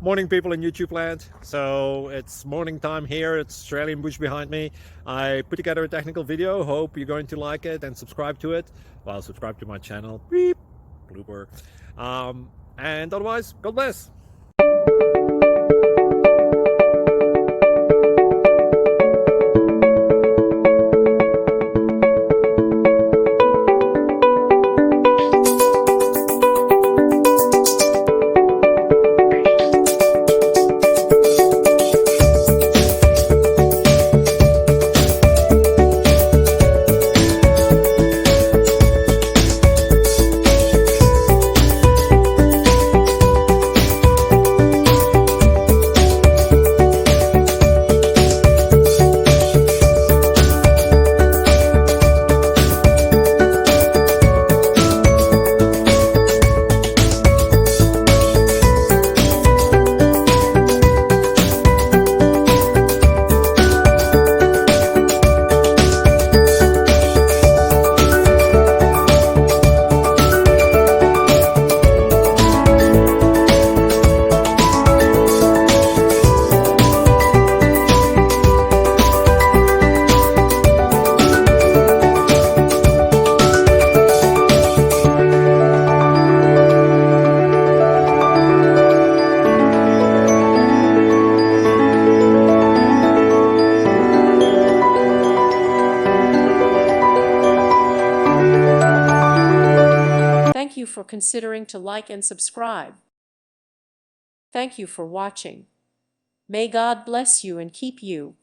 Morning, people in YouTube land. So it's morning time here. It's Australian bush behind me. I put together a technical video. Hope you're going to like it and subscribe to it. Well, subscribe to my channel. Beep. Blooper. And otherwise, God bless. Thank you for considering to like and subscribe. Thank you for watching. May God bless you and keep you.